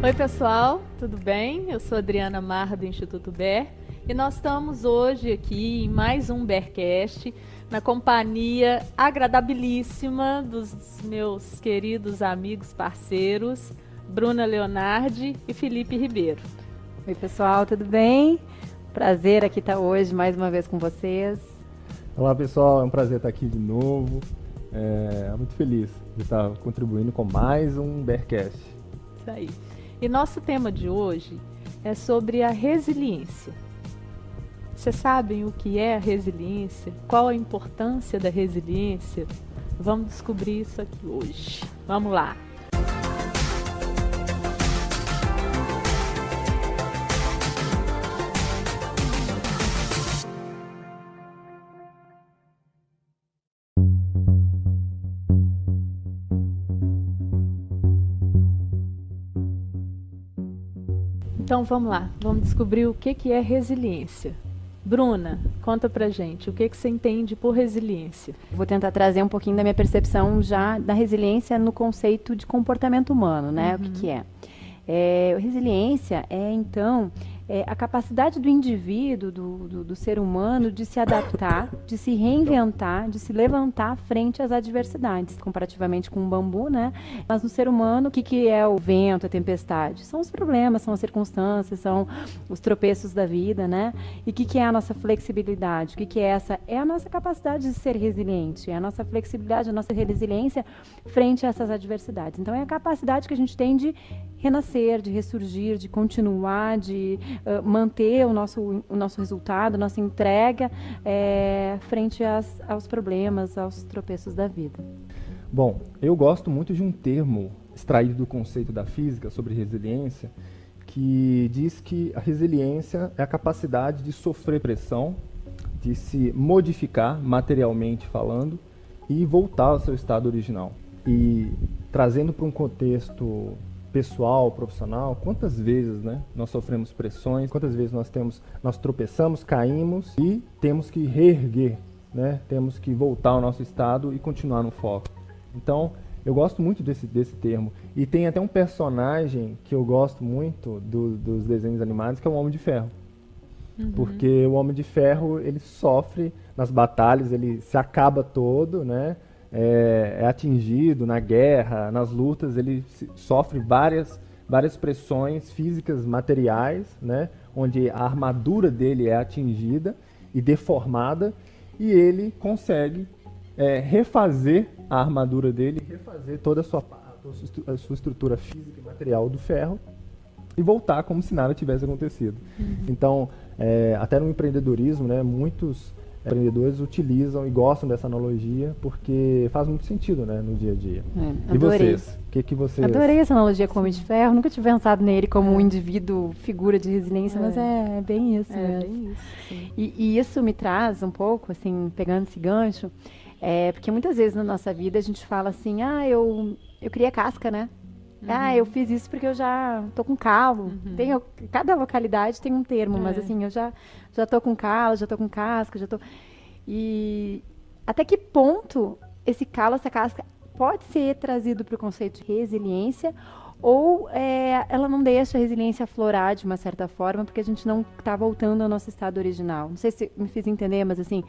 Oi, pessoal, tudo bem? Eu sou Adriana Marra, do Instituto BER, e nós estamos hoje aqui em mais um BERcast, na companhia agradabilíssima dos meus queridos amigos, parceiros, Bruna Leonardi e Felipe Ribeiro. Oi, pessoal, tudo bem? Prazer aqui estar hoje mais uma vez com vocês. Olá, pessoal, é um prazer estar aqui de novo. Muito feliz de estar contribuindo com mais um BERcast. Isso aí. E nosso tema de hoje é sobre a resiliência. Vocês sabem o que é a resiliência? Qual a importância da resiliência? Vamos descobrir isso aqui hoje. Vamos lá! Então vamos lá, vamos descobrir o que é resiliência. Bruna, conta pra gente, o que você entende por resiliência? Vou tentar trazer um pouquinho da minha percepção já da resiliência no conceito de comportamento humano, né? O que é? Resiliência é, então, a capacidade do indivíduo, do ser humano, de se adaptar, de se reinventar, de se levantar frente às adversidades, comparativamente com o bambu, né? Mas no ser humano, o que é o vento, a tempestade? São os problemas, são as circunstâncias, são os tropeços da vida, né? E o que é a nossa flexibilidade? O que é essa? É a nossa capacidade de ser resiliente, é a nossa flexibilidade, a nossa resiliência frente a essas adversidades. Então, é a capacidade que a gente tem de renascer, de ressurgir, de continuar, de manter o nosso resultado, nossa entrega frente aos problemas, aos tropeços da vida. Bom, eu gosto muito de um termo extraído do conceito da física sobre resiliência, que diz que a resiliência é a capacidade de sofrer pressão, de se modificar materialmente falando e voltar ao seu estado original. E trazendo para um contexto pessoal, profissional, quantas vezes, né, nós sofremos pressões, quantas vezes nós tropeçamos, caímos e temos que reerguer, né, temos que voltar ao nosso estado e continuar no foco. Então, eu gosto muito desse termo. E tem até um personagem que eu gosto muito dos desenhos animados, que é o Homem de Ferro. Porque o Homem de Ferro, ele sofre nas batalhas, ele se acaba todo, né? É atingido na guerra, nas lutas, ele sofre várias pressões físicas, materiais, né, onde a armadura dele é atingida e deformada, e ele consegue refazer a armadura dele, refazer toda a sua estrutura física e material do ferro e voltar como se nada tivesse acontecido. Então, até no empreendedorismo, né, muitos empreendedores utilizam e gostam dessa analogia porque faz muito sentido, né, no dia a dia. E vocês? O que vocês... Adorei essa analogia com o Homem de Ferro. Nunca tinha pensado nele como um indivíduo, figura de resiliência, mas é bem isso mesmo. Bem isso, sim. E isso me traz um pouco, assim, pegando esse gancho, porque muitas vezes na nossa vida a gente fala assim, eu criei casca, né? Eu fiz isso porque eu já tô com calo. Cada localidade tem um termo, mas assim, eu já tô com calo, já tô com casca, já tô... E até que ponto esse calo, essa casca, pode ser trazido para o conceito de resiliência ou ela não deixa a resiliência aflorar de uma certa forma porque a gente não está voltando ao nosso estado original? Não sei se me fiz entender, mas assim...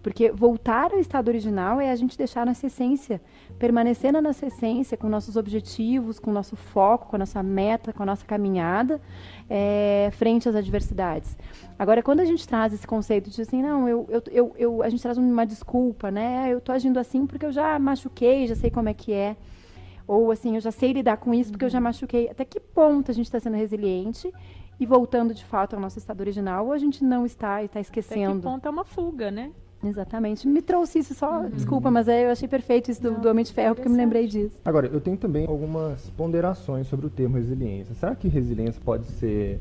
Porque voltar ao estado original é a gente deixar a nossa essência, permanecer na nossa essência, com nossos objetivos, com o nosso foco, com a nossa meta, com a nossa caminhada, frente às adversidades. Agora, quando a gente traz esse conceito de assim, não, a gente traz uma desculpa, né? Eu estou agindo assim porque eu já machuquei, já sei como é que é. Ou assim, eu já sei lidar com isso porque eu já machuquei. Até que ponto a gente está sendo resiliente e voltando de fato ao nosso estado original, ou a gente não está e está esquecendo? Até que ponto é uma fuga, né? Exatamente. Me trouxe isso só, desculpa, mas eu achei perfeito isso do Homem de Ferro, porque eu me lembrei disso. Agora, eu tenho também algumas ponderações sobre o termo resiliência. Será que resiliência pode ser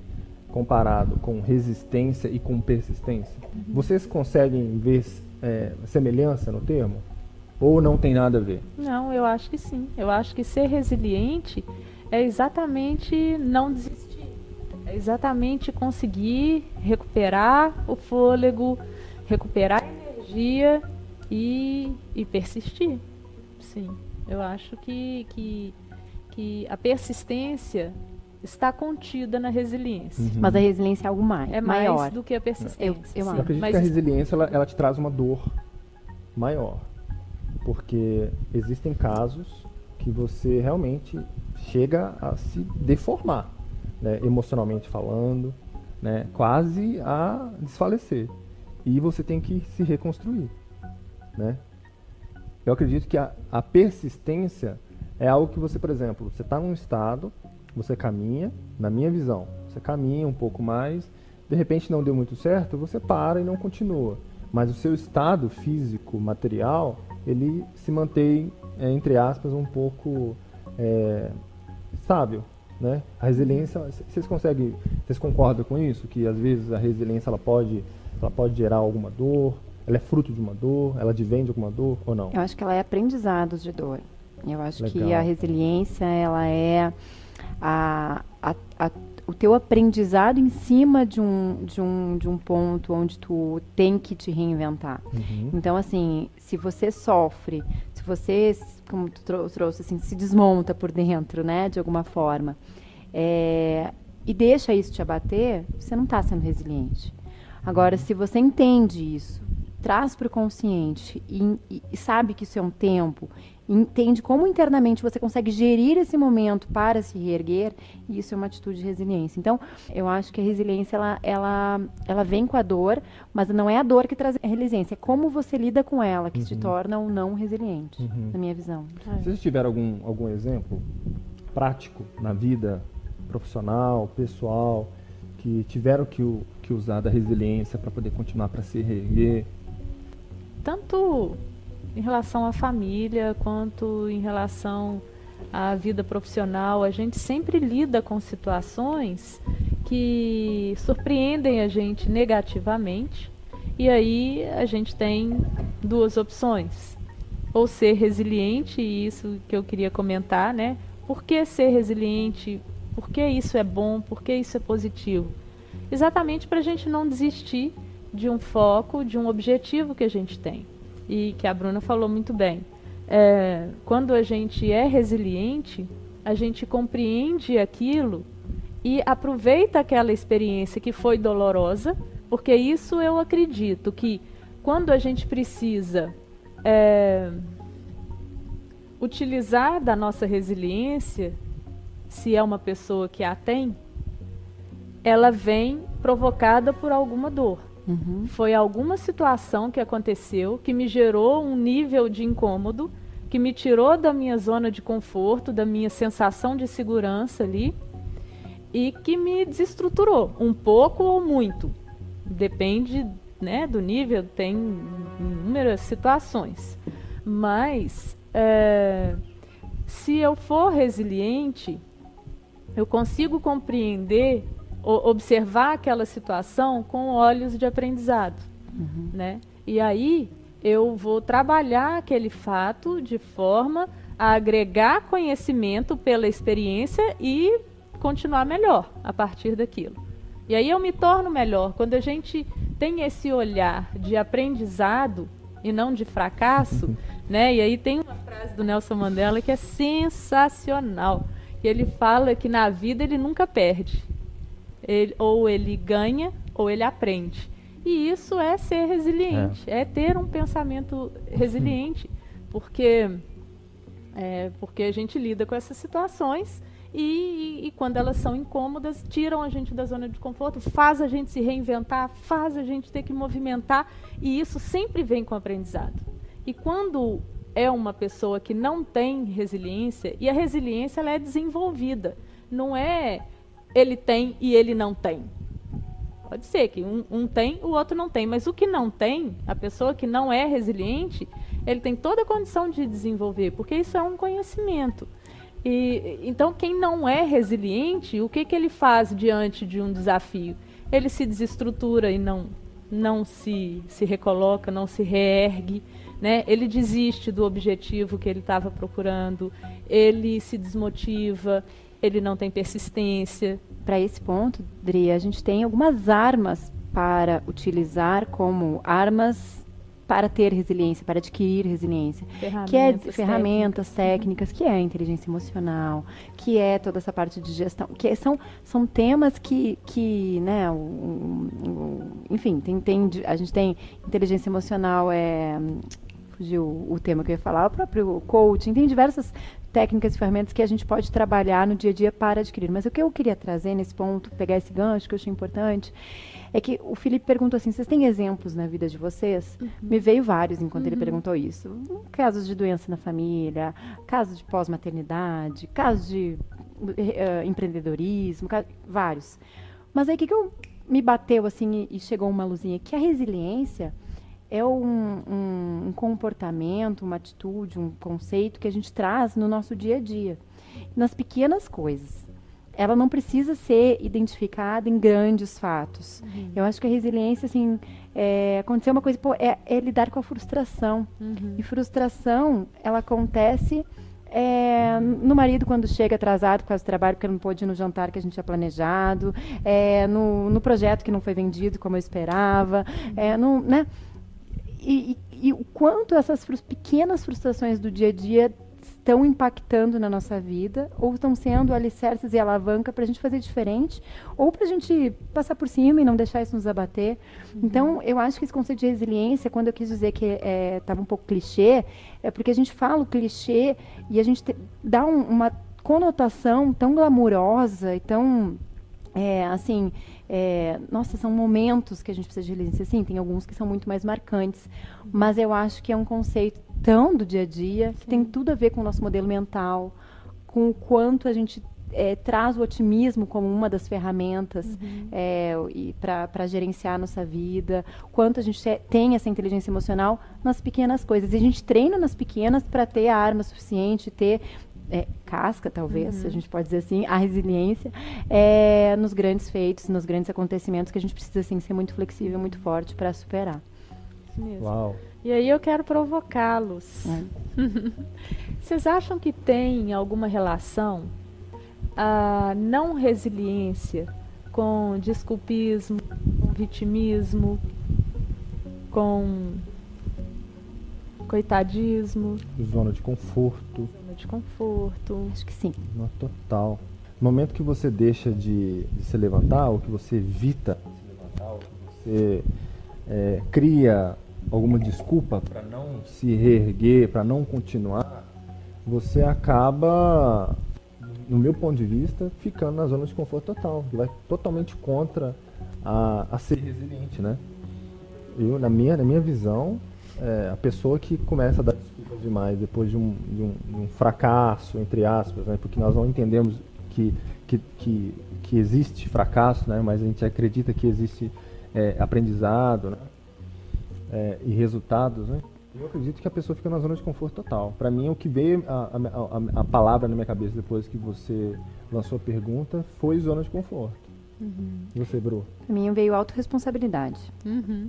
comparado com resistência e com persistência? Vocês conseguem ver semelhança no termo? Ou não tem nada a ver? Não, eu acho que sim. Eu acho que ser resiliente é exatamente não desistir. É exatamente conseguir recuperar o fôlego, recuperar a energia e persistir. Sim, eu acho que a persistência está contida na resiliência. Mas a resiliência é algo É mais maior. do que a persistência. Eu sim. Eu acredito que a resiliência ela te traz uma dor maior, porque existem casos que você realmente chega a se deformar, né, emocionalmente falando, né, quase a desfalecer, e você tem que se reconstruir, né? Eu acredito que a persistência é algo que você, por exemplo, você está num estado, você caminha, na minha visão, você caminha um pouco mais, de repente não deu muito certo, você para e não continua. Mas o seu estado físico, material, ele se mantém, entre aspas, um pouco estável, né? A resiliência, vocês concordam com isso? Que às vezes a resiliência ela pode gerar alguma dor, ela é fruto de uma dor, ela advém de alguma dor ou não? Eu acho que ela é aprendizado de dor. Eu acho Legal. que a resiliência, ela é o teu aprendizado em cima de um ponto onde tu tem que te reinventar. Então, assim, se você sofre, se você, como tu trouxe, assim, se desmonta por dentro, né, de alguma forma, e deixa isso te abater, você não está sendo resiliente. Agora, se você entende isso, traz para o consciente e sabe que isso é um tempo, entende como internamente você consegue gerir esse momento para se reerguer, e isso é uma atitude de resiliência. Então, eu acho que a resiliência, ela vem com a dor, mas não é a dor que traz a resiliência, é como você lida com ela que te torna ou não resiliente, na minha visão. Vocês tiveram algum exemplo prático na vida profissional, pessoal, que tiveram que usar da resiliência para poder continuar, para se reerguer? Tanto em relação à família, quanto em relação à vida profissional, a gente sempre lida com situações que surpreendem a gente negativamente, e aí a gente tem duas opções: ou ser resiliente, e isso que eu queria comentar, né? Por que ser resiliente? Por que isso é bom? Por que isso é positivo? Exatamente para a gente não desistir de um foco, de um objetivo que a gente tem. E que a Bruna falou muito bem. Quando a gente é resiliente, a gente compreende aquilo e aproveita aquela experiência que foi dolorosa, porque isso eu acredito que quando a gente precisa utilizar da nossa resiliência, se é uma pessoa que a tem, ela vem provocada por alguma dor. Foi alguma situação que aconteceu que me gerou um nível de incômodo, que me tirou da minha zona de conforto, da minha sensação de segurança ali, e que me desestruturou, um pouco ou muito. Depende, né, do nível, tem inúmeras situações. Mas, se eu for resiliente, eu consigo compreender, observar aquela situação com olhos de aprendizado, né? E aí eu vou trabalhar aquele fato de forma a agregar conhecimento pela experiência e continuar melhor a partir daquilo. E aí eu me torno melhor. Quando a gente tem esse olhar de aprendizado e não de fracasso, né? E aí tem uma frase do Nelson Mandela que é sensacional, que ele fala que na vida ele nunca perde. Ou ele ganha, ou ele aprende. E isso é ser resiliente, é ter um pensamento resiliente, porque a gente lida com essas situações e quando elas são incômodas, tiram a gente da zona de conforto, faz a gente se reinventar, faz a gente ter que movimentar, e isso sempre vem com aprendizado. E quando é uma pessoa que não tem resiliência, e a resiliência ela é desenvolvida, não é ele tem e ele não tem. Pode ser que um tem, o outro não tem, mas o que não tem, a pessoa que não é resiliente, ele tem toda a condição de desenvolver, porque isso é um conhecimento. E então, quem não é resiliente, o que ele faz diante de um desafio? Ele se desestrutura e não se recoloca, não se reergue, né? Ele desiste do objetivo que ele estava procurando, ele se desmotiva, ele não tem persistência. Para esse ponto, Dri, a gente tem algumas armas para utilizar como armas para ter resiliência, para adquirir resiliência, que é ferramentas técnicas, que é a inteligência emocional, que é toda essa parte de gestão, que são temas que né, enfim, a gente tem inteligência emocional, fugiu o tema que eu ia falar, o próprio coaching, tem diversas técnicas e ferramentas que a gente pode trabalhar no dia a dia para adquirir. Mas o que eu queria trazer nesse ponto, pegar esse gancho que eu achei importante, é que o Felipe perguntou assim, vocês têm exemplos na vida de vocês? Me veio vários enquanto ele perguntou isso. Casos de doença na família, casos de pós-maternidade, casos de empreendedorismo, vários. Mas aí o que me bateu assim e chegou uma luzinha? Que a resiliência é um comportamento, uma atitude, um conceito que a gente traz no nosso dia a dia, nas pequenas coisas. Ela não precisa ser identificada em grandes fatos. Eu acho que a resiliência, assim, aconteceu uma coisa, é lidar com a frustração. E frustração, ela acontece no marido quando chega atrasado por causa do trabalho, porque não pôde ir no jantar que a gente tinha planejado, no projeto que não foi vendido como eu esperava, né? E o quanto essas pequenas frustrações do dia a dia estão impactando na nossa vida, ou estão sendo alicerces e alavanca para a gente fazer diferente, ou para a gente passar por cima e não deixar isso nos abater. Então, eu acho que esse conceito de resiliência, quando eu quis dizer que estava um pouco clichê, é porque a gente fala o clichê e a gente dá uma conotação tão glamurosa e tão... nossa, são momentos que a gente precisa de resiliência. Sim, tem alguns que são muito mais marcantes, mas eu acho que é um conceito tão do dia a dia, que tem tudo a ver com o nosso modelo mental, com o quanto a gente traz o otimismo como uma das ferramentas para gerenciar a nossa vida, quanto a gente tem essa inteligência emocional nas pequenas coisas. E a gente treina nas pequenas para ter a arma suficiente, ter casca, talvez, a gente pode dizer assim, a resiliência nos grandes feitos, nos grandes acontecimentos, que a gente precisa assim, ser muito flexível, muito forte para superar. Isso mesmo. Uau. E aí eu quero provocá-los. Vocês acham que tem alguma relação a não resiliência com desculpismo, com vitimismo, com coitadismo? Zona de conforto. De conforto. Acho que sim. No total. No momento que você deixa de se levantar, ou que você evita se levantar, ou que você cria alguma desculpa para não se reerguer, para não continuar, você acaba, no meu ponto de vista, ficando na zona de conforto total, que vai totalmente contra a ser resiliente, né? Na minha visão, a pessoa que começa a dar desculpas demais depois de um fracasso, entre aspas, né? Porque nós não entendemos que existe fracasso, né? Mas a gente acredita que existe aprendizado, né? E resultados, né? Eu acredito que a pessoa fica na zona de conforto total. Para mim, o que veio a palavra na minha cabeça depois que você lançou a pergunta foi zona de conforto. E você, Bru? Para mim veio autorresponsabilidade,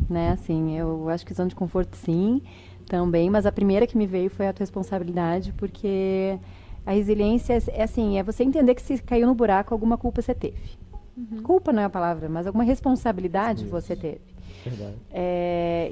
né? Assim, eu acho que zona de conforto sim, também, mas a primeira que me veio foi a autorresponsabilidade, porque a resiliência é você entender que se caiu no buraco, alguma culpa você teve. Culpa não é a palavra, mas alguma responsabilidade você teve. Verdade.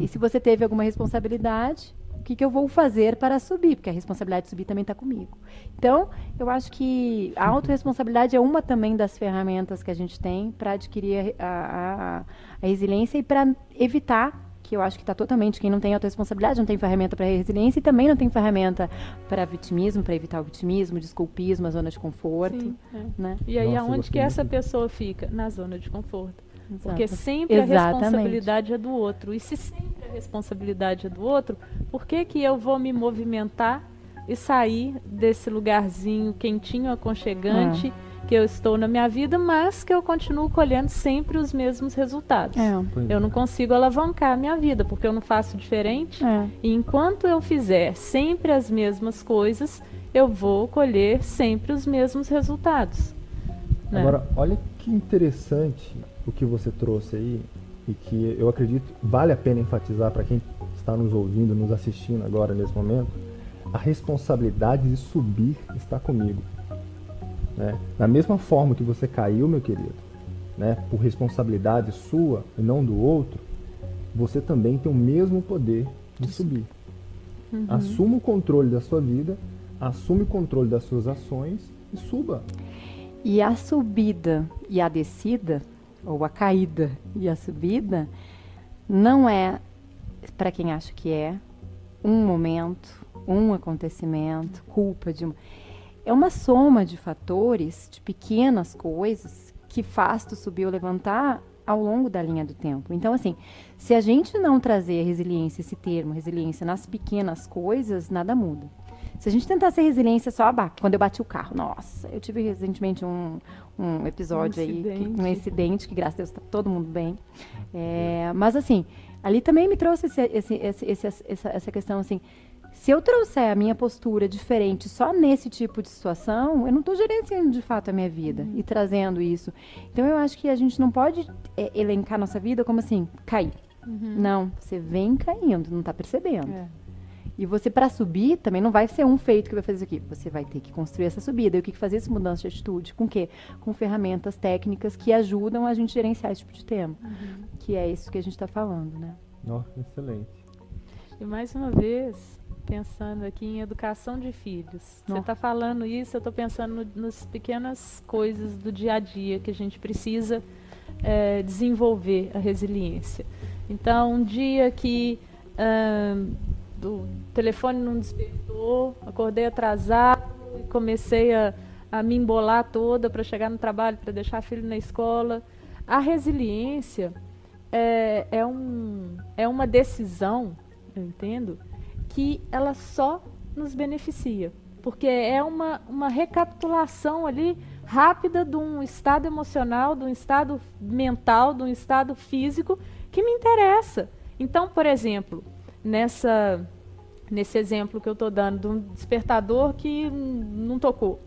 E se você teve alguma responsabilidade, o que eu vou fazer para subir? Porque a responsabilidade de subir também está comigo. Então, eu acho que a autorresponsabilidade é uma também das ferramentas que a gente tem para adquirir a resiliência e para evitar, que eu acho que está totalmente, quem não tem autorresponsabilidade não tem ferramenta para resiliência e também não tem ferramenta para vitimismo, para evitar o vitimismo, desculpismo, a zona de conforto. Sim, né? E aí, Nossa, aonde que essa pessoa fica? Na zona de conforto. Porque sempre a responsabilidade é do outro. E se sempre a responsabilidade é do outro, por que eu vou me movimentar e sair desse lugarzinho quentinho, aconchegante que eu estou na minha vida, mas que eu continuo colhendo sempre os mesmos resultados? Eu não consigo alavancar a minha vida, porque eu não faço diferente. E enquanto eu fizer sempre as mesmas coisas, eu vou colher sempre os mesmos resultados. Né? Agora, olha que interessante o que você trouxe aí, e que eu acredito vale a pena enfatizar para quem está nos ouvindo, nos assistindo agora nesse momento. A responsabilidade de subir está comigo, né? Da mesma forma que você caiu, meu querido, né, por responsabilidade sua e não do outro, você também tem o mesmo poder de subir. Assuma o controle da sua vida, assume o controle das suas ações e suba. E a subida e a descida, ou a caída e a subida, não é, para quem acha que é, um momento, um acontecimento, culpa de uma... É uma soma de fatores, de pequenas coisas, que faz tu subir ou levantar ao longo da linha do tempo. Então, assim, se a gente não trazer a resiliência, esse termo, resiliência, nas pequenas coisas, nada muda. Se a gente tentar ser resiliência só, quando eu bati o carro, nossa, eu tive recentemente um episódio um incidente, que graças a Deus está todo mundo bem. Mas assim, ali também me trouxe essa questão assim, se eu trouxer a minha postura diferente só nesse tipo de situação, eu não estou gerenciando de fato a minha vida e trazendo isso. Então eu acho que a gente não pode elencar nossa vida como assim, cair. Não, você vem caindo, não está percebendo. E você, para subir, também não vai ser um feito que vai fazer isso aqui. Você vai ter que construir essa subida. E o que fazer essa mudança de atitude? Com o quê? Com ferramentas técnicas que ajudam a gente gerenciar esse tipo de tema. Que é isso que a gente está falando, né? Nossa, excelente. E mais uma vez, pensando aqui em educação de filhos. Você está falando isso, eu estou pensando nas pequenas coisas do dia a dia que a gente precisa desenvolver a resiliência. Então, um dia que... o telefone não despertou, acordei atrasado e comecei a me embolar toda para chegar no trabalho, para deixar a filha na escola. A resiliência é uma decisão, eu entendo, que ela só nos beneficia, porque é uma recapitulação ali rápida de um estado emocional, de um estado mental, de um estado físico que me interessa. Então, por exemplo, nesse exemplo que eu estou dando, de um despertador que não tocou,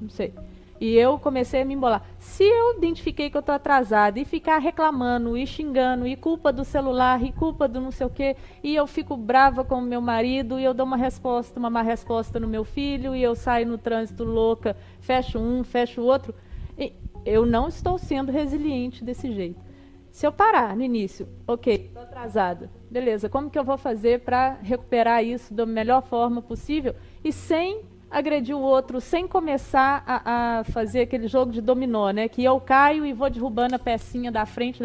não sei, e eu comecei a me embolar. Se eu identifiquei que eu estou atrasada e ficar reclamando e xingando, e culpa do celular, e culpa do não sei o quê, e eu fico brava com o meu marido, e eu dou uma má resposta no meu filho, e eu saio no trânsito louca, fecho um, fecho o outro, eu não estou sendo resiliente desse jeito. Se eu parar no início, ok, estou atrasada, beleza, como que eu vou fazer para recuperar isso da melhor forma possível e sem agredir o outro, sem começar a fazer aquele jogo de dominó, né? Que eu caio e vou derrubando a pecinha da frente,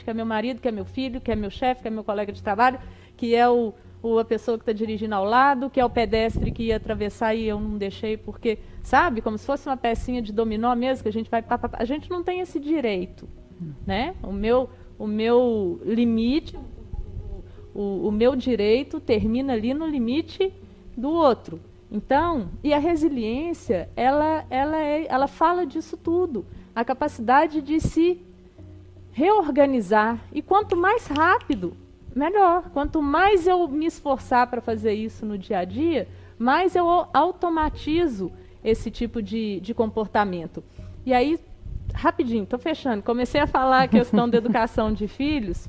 que é meu marido, que é meu filho, que é meu chefe, que é meu colega de trabalho, que é a pessoa que está dirigindo ao lado, que é o pedestre que ia atravessar e eu não deixei porque, sabe, como se fosse uma pecinha de dominó mesmo, que a gente vai... A gente não tem esse direito. Né? O meu limite, o meu direito termina ali no limite do outro. Então, e a resiliência, ela fala disso tudo. A capacidade de se reorganizar. E quanto mais rápido, melhor. Quanto mais eu me esforçar para fazer isso no dia a dia, mais eu automatizo esse tipo de comportamento. E aí, rapidinho, estou fechando. Comecei a falar a questão da educação de filhos,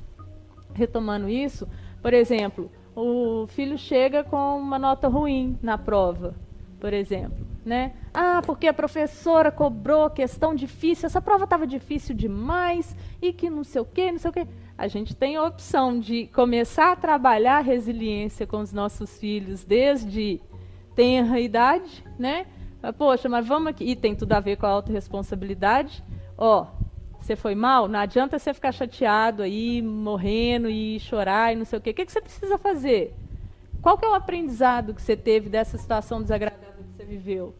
retomando isso. Por exemplo, o filho chega com uma nota ruim na prova, por exemplo, né? Ah, porque a professora cobrou questão difícil, essa prova estava difícil demais e que não sei o quê, não sei o quê. A gente tem a opção de começar a trabalhar a resiliência com os nossos filhos desde tenra idade, né? Poxa, mas vamos aqui. E tem tudo a ver com a autorresponsabilidade. Você foi mal? Não adianta você ficar chateado aí, morrendo e chorar e não sei o quê. O que você precisa fazer? Qual que é o aprendizado que você teve dessa situação desagradável que você viveu?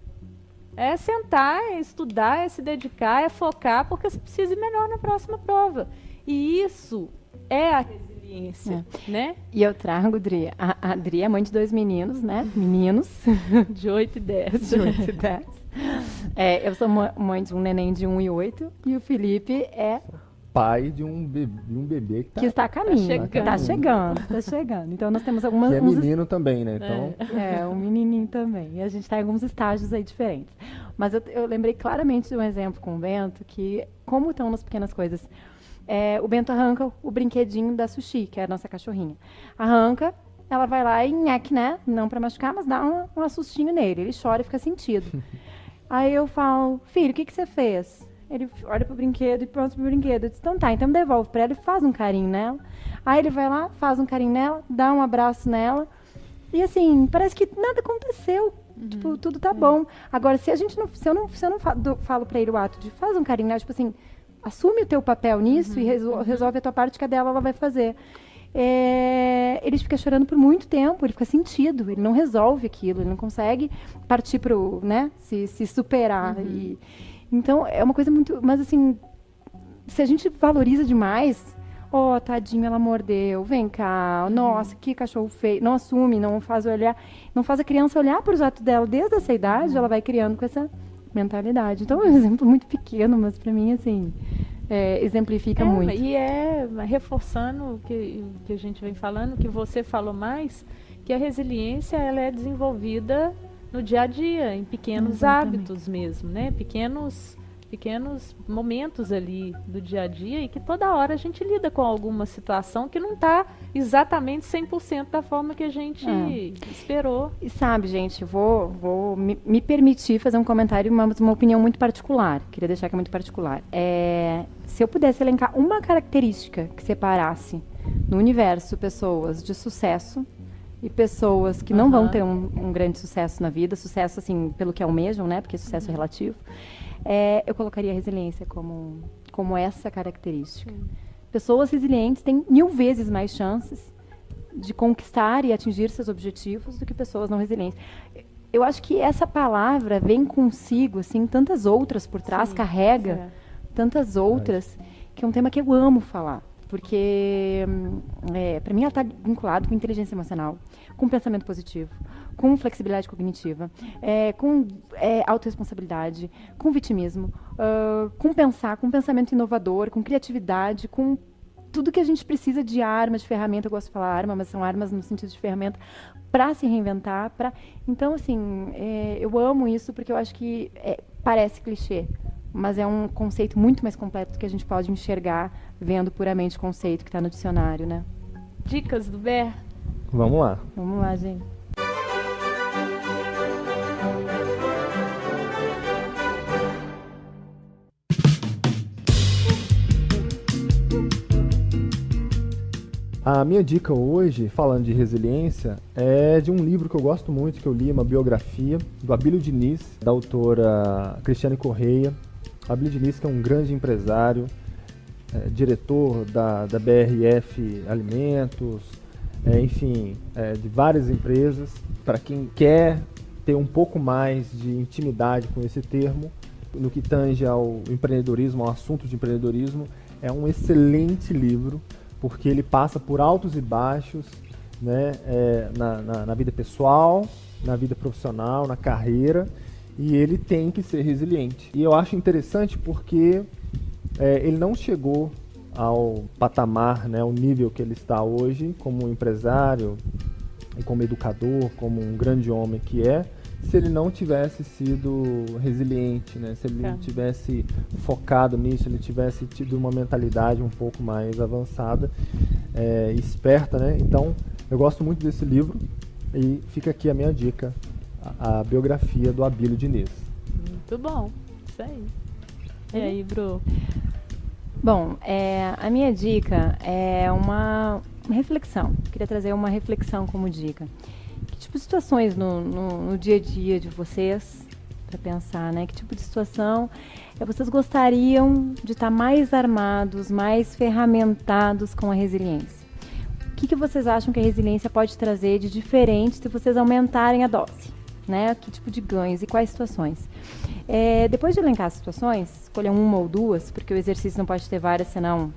É sentar, é estudar, é se dedicar, é focar, porque você precisa ir melhor na próxima prova. E isso é a resiliência, né? E eu trago, Dri, a Dri é mãe de 2 meninos, né? Meninos. De 8 e 10. De 8 e 10. Eu sou mãe de um neném de 1 e 8 e o Felipe é pai de um bebê que está a caminho. Está chegando. Então nós temos algumas... Que é menino também, né? Então... um menininho também. E a gente está em alguns estágios aí diferentes. Mas eu lembrei claramente de um exemplo com o Bento, que como estão nas pequenas coisas. O Bento arranca o brinquedinho da Sushi, que é a nossa cachorrinha. Arranca, ela vai lá e nhaque, né? Não para machucar, mas dá um assustinho nele. Ele chora e fica sentido. Aí eu falo, filho, o que você fez? Ele olha pro brinquedo e pronto pro brinquedo. Eu disse, então tá, então devolve pra ela e faz um carinho nela. Aí ele vai lá, faz um carinho nela, dá um abraço nela. E assim, parece que nada aconteceu. Tipo, tudo tá bom. Agora, se eu não falo pra ele o ato de faz um carinho nela, tipo assim, assume o teu papel nisso e resolve a tua parte, que a dela ela vai fazer. Ele fica chorando por muito tempo, ele fica sentido, ele não resolve aquilo, ele não consegue partir pro, né, se superar. Então, é uma coisa muito... Mas, assim, se a gente valoriza demais... Tadinho, ela mordeu, vem cá, nossa, que cachorro feio. Não assume, não faz a criança olhar para os atos dela desde essa idade, ela vai criando com essa mentalidade. Então, é um exemplo muito pequeno, mas para mim, assim, exemplifica muito. E reforçando o que a gente vem falando, que você falou mais, que a resiliência, ela é desenvolvida no dia a dia, em pequenos hábitos mesmo, né? Pequenos momentos ali do dia a dia, e que toda hora a gente lida com alguma situação que não está exatamente 100% da forma que a gente esperou. E sabe, gente, vou me permitir fazer um comentário, uma opinião muito particular. Queria deixar que é muito particular. Se eu pudesse elencar uma característica que separasse no universo pessoas de sucesso e pessoas que não vão ter um grande sucesso na vida, sucesso assim, pelo que almejam, né? Porque sucesso é relativo. Eu colocaria a resiliência como essa característica. Pessoas resilientes têm 1000 vezes mais chances de conquistar e atingir seus objetivos do que pessoas não resilientes. Eu acho que essa palavra vem consigo, assim, tantas outras por trás, carrega tantas outras, que é um tema que eu amo falar. Porque, para mim, ela está vinculada com inteligência emocional, com pensamento positivo, com flexibilidade cognitiva, com autorresponsabilidade, com vitimismo, com pensamento inovador, com criatividade, com tudo que a gente precisa de arma, de ferramenta. Eu gosto de falar arma, mas são armas no sentido de ferramenta para se reinventar. Então, assim, eu amo isso porque eu acho que parece clichê, mas é um conceito muito mais completo do que a gente pode enxergar vendo puramente o conceito que está no dicionário, né? Dicas do Ber? Vamos lá. Vamos lá, gente. A minha dica hoje, falando de resiliência, é de um livro que eu gosto muito, que eu li, uma biografia do Abílio Diniz, da autora Cristiane Correia. Abílio Diniz, que é um grande empresário, diretor da BRF Alimentos, de várias empresas. Para quem quer ter um pouco mais de intimidade com esse termo, no que tange ao empreendedorismo, ao assunto de empreendedorismo, é um excelente livro, porque ele passa por altos e baixos, né, na vida pessoal, na vida profissional, na carreira, e ele tem que ser resiliente. E eu acho interessante porque ele não chegou ao patamar, né, ao nível que ele está hoje, como empresário, como educador, como um grande homem que se ele não tivesse sido resiliente, né? Se ele não tivesse focado nisso, se ele tivesse tido uma mentalidade um pouco mais avançada, esperta, né? Então, eu gosto muito desse livro e fica aqui a minha dica, a biografia do Abílio Diniz. Muito bom, isso aí. E aí, Bru? Bom, a minha dica é uma reflexão. Queria trazer uma reflexão como dica. Que tipo de situações no dia a dia de vocês, para pensar, né? Que tipo de situação vocês gostariam de estar mais armados, mais ferramentados com a resiliência? O que vocês acham que a resiliência pode trazer de diferente se vocês aumentarem a dose? Né? Que tipo de ganhos e quais situações? Depois de elencar as situações, escolha uma ou duas, porque o exercício não pode ter várias, senão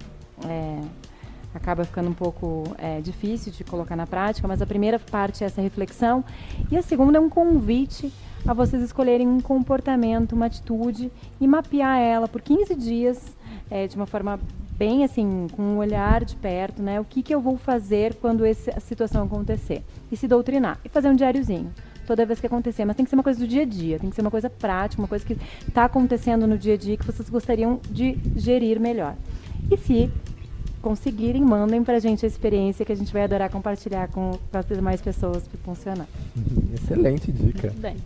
acaba ficando um pouco difícil de colocar na prática, mas a primeira parte é essa reflexão e a segunda é um convite a vocês escolherem um comportamento, uma atitude e mapear ela por 15 dias de uma forma bem assim, com um olhar de perto, né? O que eu vou fazer quando essa situação acontecer e se doutrinar e fazer um diáriozinho toda vez que acontecer, mas tem que ser uma coisa do dia a dia, tem que ser uma coisa prática, uma coisa que está acontecendo no dia a dia que vocês gostariam de gerir melhor. E se conseguirem, mandem pra gente a experiência que a gente vai adorar compartilhar com as demais pessoas para funcionar. Excelente dica. Muito bem.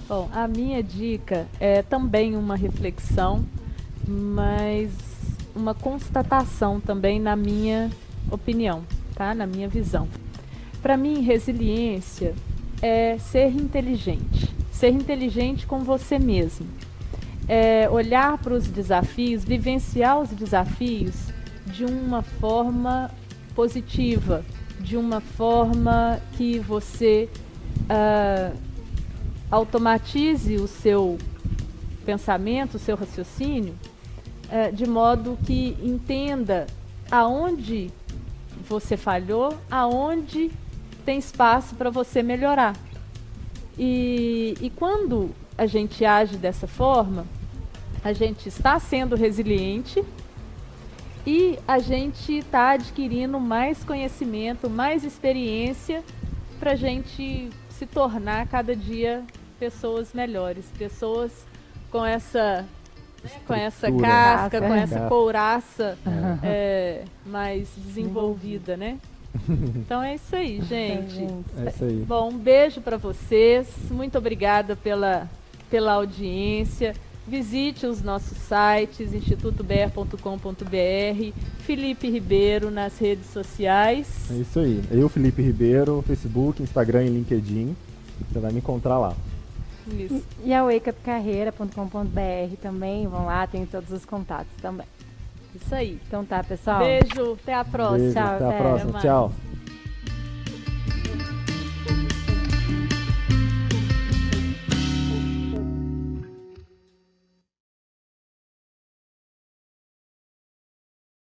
Bom, a minha dica é também uma reflexão mas uma constatação também na minha opinião, tá? Na minha visão. Para mim, resiliência é ser inteligente com você mesmo. É olhar para os desafios, vivenciar os desafios de uma forma positiva, de uma forma que você automatize o seu pensamento, o seu raciocínio, de modo que entenda aonde você falhou, aonde tem espaço para você melhorar. E quando a gente age dessa forma, a gente está sendo resiliente e a gente está adquirindo mais conhecimento, mais experiência para a gente se tornar cada dia pessoas melhores, pessoas com essa casca, com essa couraça mais desenvolvida, né? Então é isso aí, gente. É isso aí. Bom, um beijo para vocês. Muito obrigada pela audiência. Visite os nossos sites, institutober.com.br, Felipe Ribeiro nas redes sociais. É isso aí. Eu, Felipe Ribeiro, Facebook, Instagram e LinkedIn. Você vai me encontrar lá. Isso. E a wakeupcarreira.com.br também, vão lá, tem todos os contatos também. Isso aí. Então tá, pessoal. Beijo, até a próxima. Beijo, Tchau, até a até próxima. mais. Tchau.